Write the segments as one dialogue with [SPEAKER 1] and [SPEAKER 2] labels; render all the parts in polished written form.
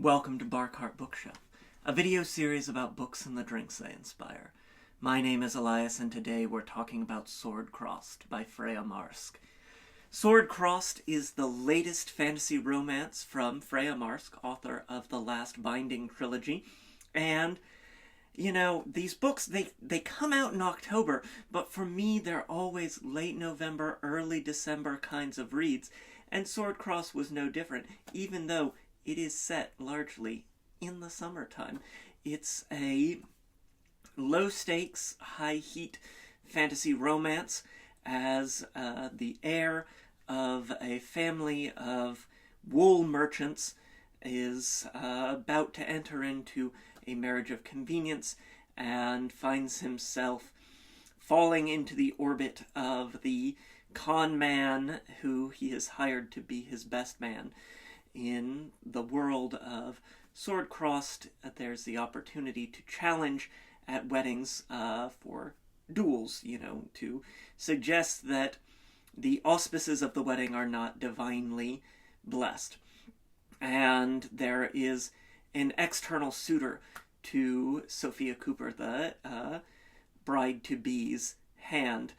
[SPEAKER 1] Welcome to Barcart Bookshelf, a video series about books and the drinks they inspire. My name is Elias, and today we're talking about SWORDCROSSED by Freya Marske. SWORDCROSSED is the latest fantasy romance from Freya Marske, author of the Last Binding trilogy. And, you know, these books, they come out in October, but for me they're always late November, early December kinds of reads. And SWORDCROSSED was no different, even though it is set largely in the summertime. It's a low-stakes, high-heat fantasy romance as the heir of a family of wool merchants is about to enter into a marriage of convenience and finds himself falling into the orbit of the con man who he has hired to be his best man. In the world of SWORDCROSSED, there's the opportunity to challenge at weddings for duels, to suggest that the auspices of the wedding are not divinely blessed. And there is an external suitor to Sophia Cooper, the bride-to-be's hand.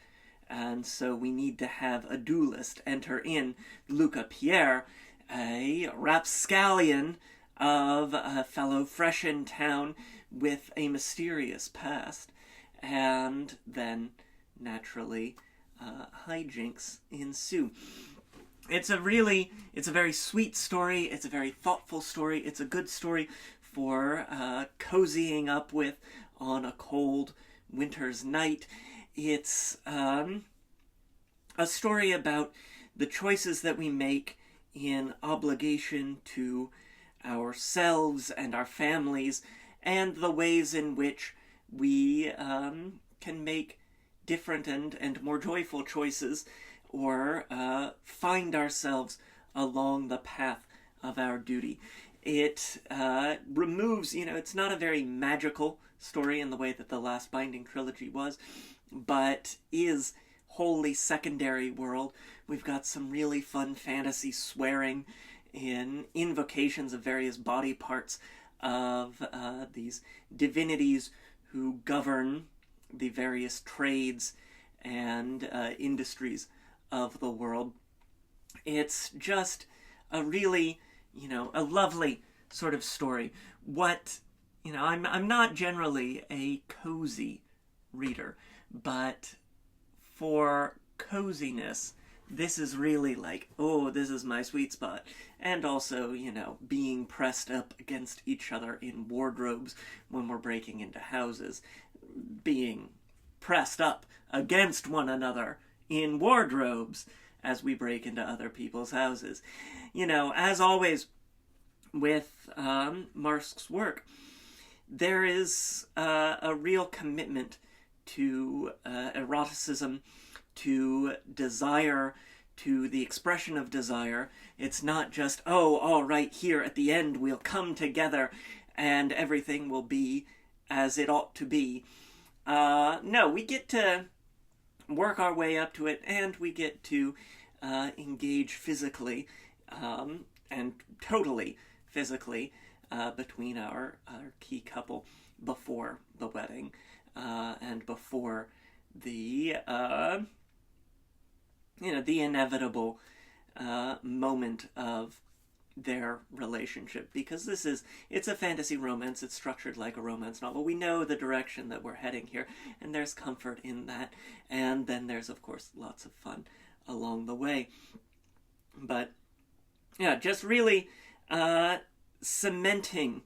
[SPEAKER 1] And so we need to have a duelist enter in, Luca Pierre, a rapscallion of a fellow fresh in town with a mysterious past, and then naturally hijinks ensue. It's a very sweet story. It's a very thoughtful story. It's a good story for cozying up with on a cold winter's night. It's a story about the choices that we make in obligation to ourselves and our families, and the ways in which we can make different and more joyful choices, or find ourselves along the path of our duty. It removes, it's not a very magical story in the way that the Last Binding trilogy was, but is wholly secondary world. We've got some really fun fantasy swearing in invocations of various body parts of these divinities who govern the various trades and industries of the world. It's just a really, a lovely sort of story. I'm not generally a cozy reader, but for coziness, this is really like, this is my sweet spot. And also, being pressed up against each other in wardrobes when we're breaking into houses. Being pressed up against one another in wardrobes as we break into other people's houses. As always with Marske's work, there is a real commitment to eroticism, to desire, to the expression of desire. It's not just, all right, here at the end we'll come together and everything will be as it ought to be. No, we get to work our way up to it, and we get to engage physically, and totally physically, between our key couple before the wedding, and before the the inevitable moment of their relationship, because it's a fantasy romance. It's structured like a romance novel. We know the direction that we're heading here, and there's comfort in that, and then there's of course lots of fun along the way. But yeah, just really cementing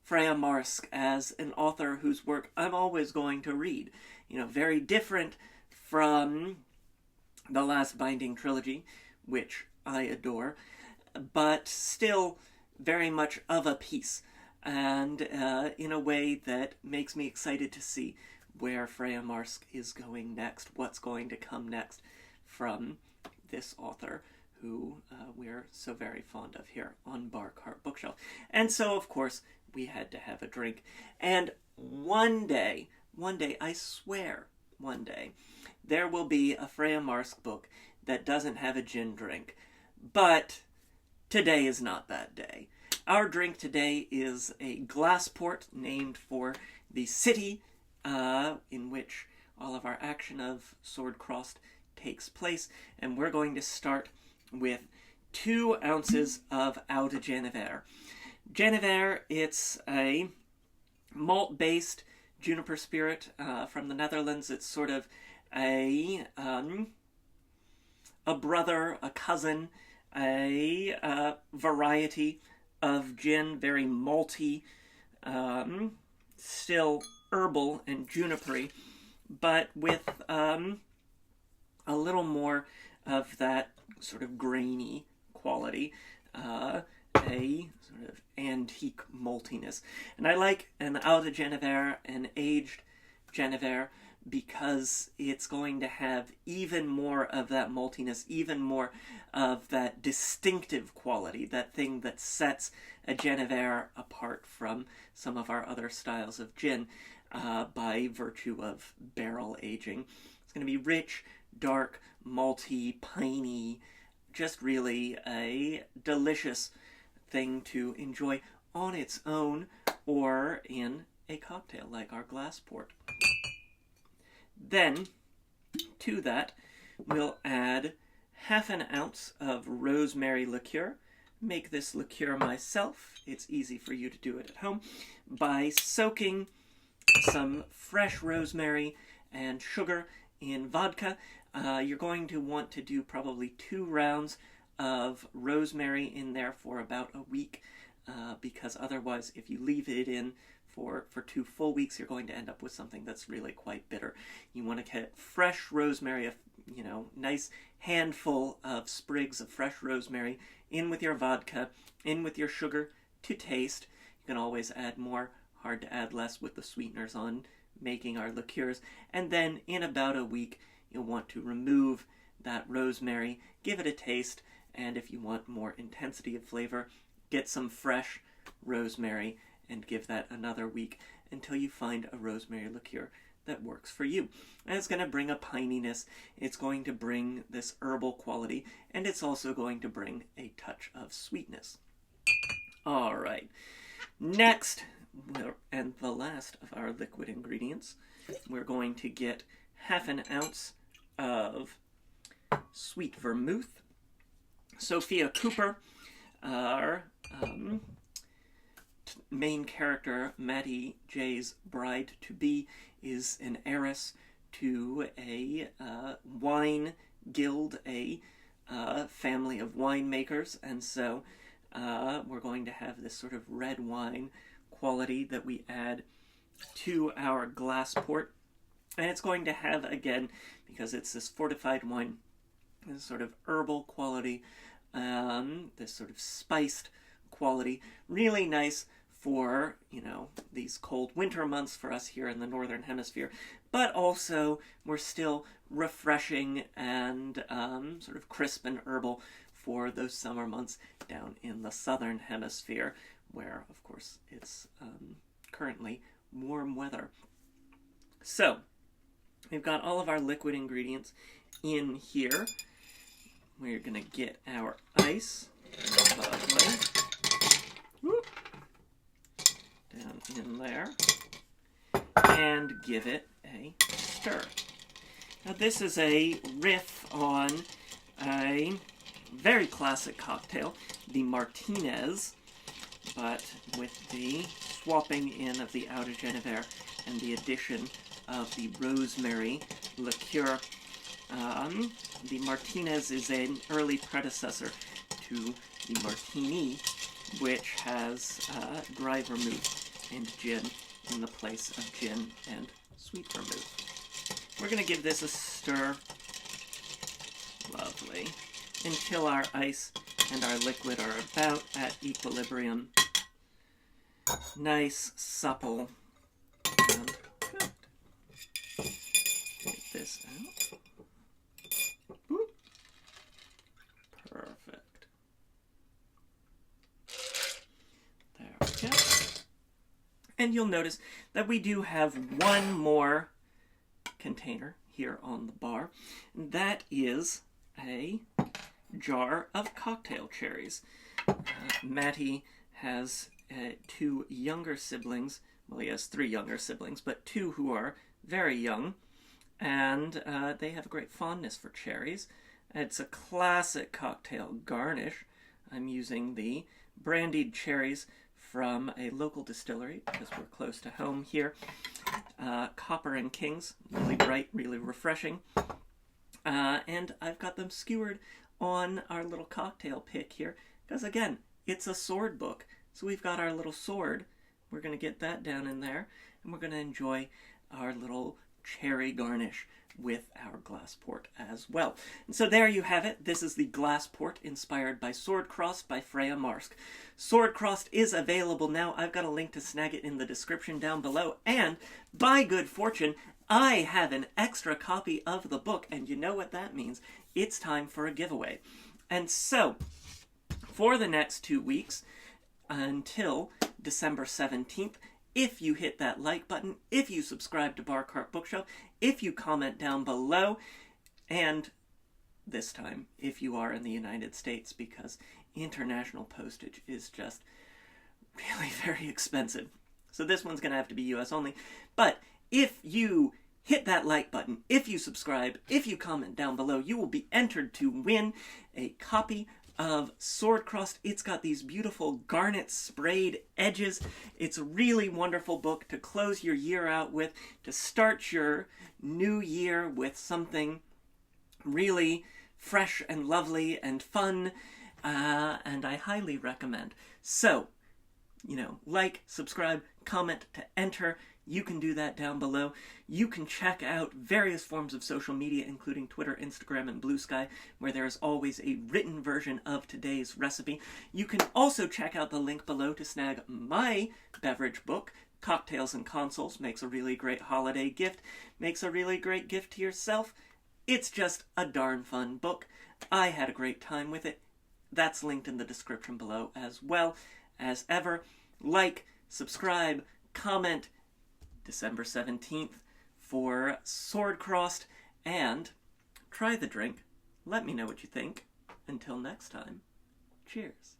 [SPEAKER 1] Freya Marske as an author whose work I'm always going to read. Very different from the Last Binding trilogy, which I adore, but still very much of a piece, and in a way that makes me excited to see where Freya Marske is going next, what's going to come next from this author who we're so very fond of here on Barcart Bookshelf. And so, of course, we had to have a drink. And one day, I swear, one day, there will be a Freya Marske book that doesn't have a gin drink. But today is not that day. Our drink today is a Glassport, named for the city in which all of our action of Sword Crossed takes place. And we're going to start with 2 ounces of Eau de Genever. Genever, it's a malt-based juniper spirit from the Netherlands. It's sort of a brother, a cousin, a variety of gin, very malty, still herbal and junipery, but with a little more of that sort of grainy quality, a sort of antique maltiness. And I like an Eau de Genever, an aged Genever, because it's going to have even more of that maltiness, even more of that distinctive quality, that thing that sets a Genever apart from some of our other styles of gin by virtue of barrel aging. It's going to be rich, dark, malty, piney, just really a delicious thing to enjoy on its own or in a cocktail like our Glassport. Then, to that, we'll add half an ounce of rosemary liqueur. Make this liqueur myself. It's easy for you to do it at home by soaking some fresh rosemary and sugar in vodka. You're going to want to do probably 2 rounds of rosemary in there for about a week, because otherwise, if you leave it in for 2 full weeks, you're going to end up with something that's really quite bitter. You want to get fresh rosemary, nice handful of sprigs of fresh rosemary in with your vodka, in with your sugar to taste. You can always add more, hard to add less with the sweeteners on making our liqueurs. And then in about a week, you'll want to remove that rosemary, give it a taste, and if you want more intensity of flavor, get some fresh rosemary and give that another week until you find a rosemary liqueur that works for you. And it's going to bring a pininess, it's going to bring this herbal quality, and it's also going to bring a touch of sweetness. All right, next, and the last of our liquid ingredients, we're going to get half an ounce of sweet vermouth. Sophia Cooper, our main character, Mattie J's bride-to-be, is an heiress to a wine guild, a family of winemakers, and so we're going to have this sort of red wine quality that we add to our Glassport. And it's going to have, again, because it's this fortified wine, this sort of herbal quality, this sort of spiced quality, really nice for, these cold winter months for us here in the Northern Hemisphere, but also we're still refreshing and sort of crisp and herbal for those summer months down in the Southern Hemisphere, where, of course, it's currently warm weather. So, we've got all of our liquid ingredients in here. We're going to get our ice. Lovely. Whoop. Down in there. And give it a stir. Now this is a riff on a very classic cocktail, the Martinez, but with the swapping in of the Eau de Genever and the addition of the rosemary liqueur. The Martinez is an early predecessor to the Martini, which has dry vermouth and gin in the place of gin and sweet vermouth. We're going to give this a stir, lovely, until our ice and our liquid are about at equilibrium. Nice, supple, and cooked. Take this out. Whoop. Perfect. There we go. And you'll notice that we do have one more container here on the bar. That is a jar of cocktail cherries. Mattie has two younger siblings. Well, he has three younger siblings, but two who are very young, and they have a great fondness for cherries. It's a classic cocktail garnish. I'm using the brandied cherries from a local distillery because we're close to home here. Copper and Kings, really bright, really refreshing. And I've got them skewered on our little cocktail pick here because, again, it's a sword book. So we've got our little sword. We're going to get that down in there, and we're going to enjoy our little cherry garnish with our Glassport as well. And so there you have it. This is the Glassport inspired by SWORDCROSSED by Freya Marske. SWORDCROSSED is available now. I've got a link to snag it in the description down below. And by good fortune, I have an extra copy of the book, and you know what that means. It's time for a giveaway. And so, for the next 2 weeks, until December 17th, if you hit that like button, if you subscribe to Bar Cart Bookshelf, if you comment down below, and this time, if you are in the United States, because international postage is just really very expensive. So this one's going to have to be US only. But if you hit that like button, if you subscribe, if you comment down below, you will be entered to win a copy of SWORDCROSSED. It's got these beautiful garnet sprayed edges. It's a really wonderful book to close your year out with, to start your new year with something really fresh and lovely and fun, and I highly recommend. So, like, subscribe, comment to enter. You can do that down below. You can check out various forms of social media, including Twitter, Instagram, and Blue Sky, where there is always a written version of today's recipe. You can also check out the link below to snag my beverage book, Cocktails and Consoles. Makes a really great holiday gift. Makes a really great gift to yourself. It's just a darn fun book. I had a great time with it. That's linked in the description below as well. As ever, like, subscribe, comment, December 17th for SWORDCROSSED, and try the drink. Let me know what you think. Until next time, cheers.